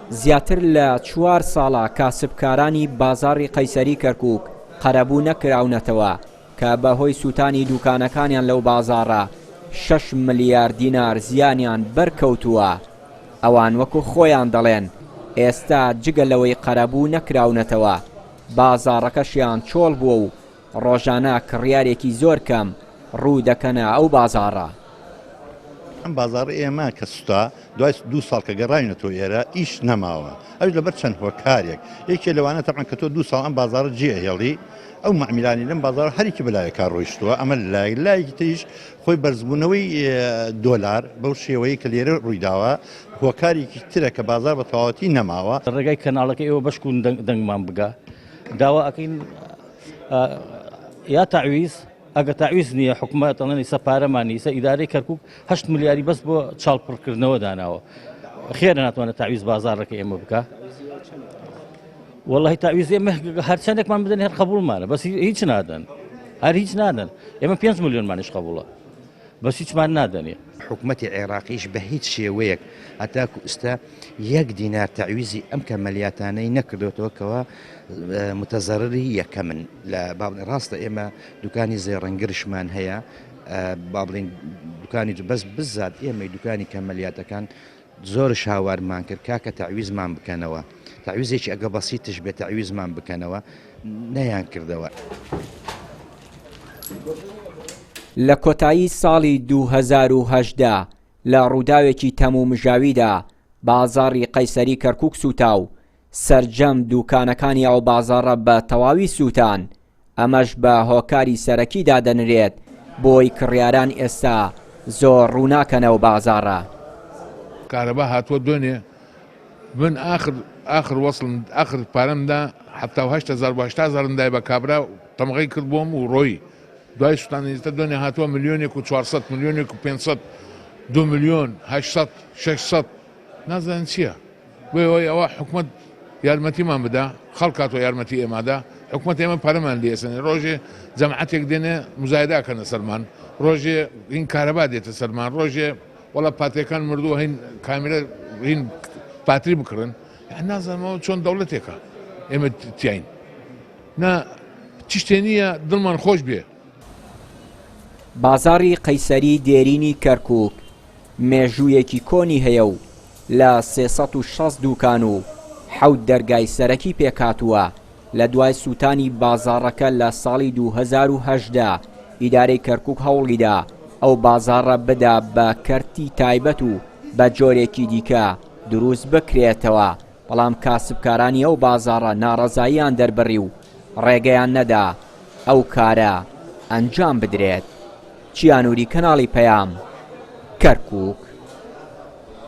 زیاتر لە 4 ساڵە کاسبکارانی بازاڕی قەیسەری کەرکووک قەرەبوو نەکراونەتەوە کە بەهۆی سووتانی دوکانەکانیان لەو بازاڕە 6 ملیار دینار زیانیان بەرکەوتووە. ئەوان وەکو خۆیان دەڵێن ئێستا جگە لەوەی قەرەبوو نەکراونەتەوە بازاڕەکەشیان چۆڵ بووە و ڕۆژانە کڕیارێکی زۆر کەم ڕوو دەکەنە ئەو بازاڕە. ئەم بازاڕ ئێمە کە سوتا دوای 2 ساڵ کە گەڕاینەوە ئێرە ئیش نەماوە ئەوش لەبەر چەند هۆکارێک یەکێ لەوانە تەبعەن کە تۆ 2 ساڵ ئەم بازاڕ جێهێڵی ئەو معمیلانی لەم بازاڕ هەرێکی بەلایە کار ڕۆیشتووە ئەمە لایەکی تریش خۆی بەرزبوونەوەی دۆلار بەو شێوەیە کە لێرە ڕوویداوە هۆکارێکی ترە کە بازار بە تەواوەتی نەماوە. ڕێگای کەناڵەکە ئێوە بەشکون دەنگمان بگا داوا ئەکەین یا تعویز ئەگە تعویز نییە حکوومەت ئەڵێن ئیسا پارەمان ئیسا ئیدارەی کەرکووک 8 ملیاری بەس بۆ چاڵپڕکردنەوە داناوە خێرە ناتوانێت تعویز بازاڕەکە ئێمە بکە. وەڵڵاهی تعویز ئێمە هەرچەندێکمان بدەن هەر قبوڵمانە بەس هیچ نادەن هەر هیچ نادەن ئێمە 5 ملیۆنمانش قبوڵە بەس هیچمان نادەنێ. حکوومەتی عێراقیش بە هیچ شێوەیەک هەتاکو ئستا 1 دینار تعویزی ئەم کەمەلیاتانەی نەکردوێتەوە کەەوە متەزەرری یەکەمن لە بابڵێن ڕاستە ئێمە دوکانی زێڕەنگرشمان هەیە با بڵێن دوکانی بەس بزات ئێمەی دوکانی کەمەلیاتەکان زۆرش هاوارمان کرد کاکە تعویزمان بکەنەوە تعویزێکی ئەگە بەسیتش بێت تعویزمان بکەنەوە نەیان کردەوە. لە کۆتایی ساڵی 2018 لە ڕووداوێکی تەمومژاویدا بازاڕی قەیسەری کەرکووک سووتا و سەرجەم دوکانەکانی ئەو بازاڕە بە تەواوی سووتان. ئەمەش بە هۆکاری سەرەکیدا دەنرێت بۆی کڕیاران ئێستا زۆر ڕووناکەنەوە بازاڕە. کارەبا هاتووە دوێنێ من آخر وەصلم آخر پارەمدا حتا 8,000 دای بە کابرا تەمغەی کرد بۆم و ڕۆی دوای سووتانیتە دوێنێ هاتووە 1,400,000 1,500,000 2 ملیۆن 800 600 نازانین چییە بۆی ئەوە حکوومەت یارمەتیمان بدا خەڵکاتەوە یارمەتی ئێمادا حکوومەت ئێمە پارەمان لێسنێ ڕۆژێ جەماعەتێک دێنێ مزایداکەنە سەرمان ڕۆژێ هین کارەبا دێتە سەرمان ڕۆژێ وەڵا پاتەکان مردووە هین کامێرە هین پاتری بکڕن نازانمەوە چۆن دەوڵەتێکە ئێمە تیاین نا چ شتێ نییە دڵمان خۆش بێ. بازاڕی قەیسەری دێرینی کەرکووک مێژوویەکی کۆنی هەیە و لە 360 دوکان و 7 دەرگای سەرەکی پێکاتووە. لە دوای سووتانی بازاڕەکە لە ساڵی 2018 ئیدارەی کەرکووک هەوڵیدا ئەو بازاڕە بدا بە کەرتی تایبەت و بە جۆرێکی دیکە دروست بکرێتەوە بەڵام کاسبکارانی ئەو بازاڕە ناڕەزاییان دەربڕی و ڕێگەیان نەدا ئەو کارە ئەنجام بدرێت. چیانوری کەناڵی پەیام کەرکووک.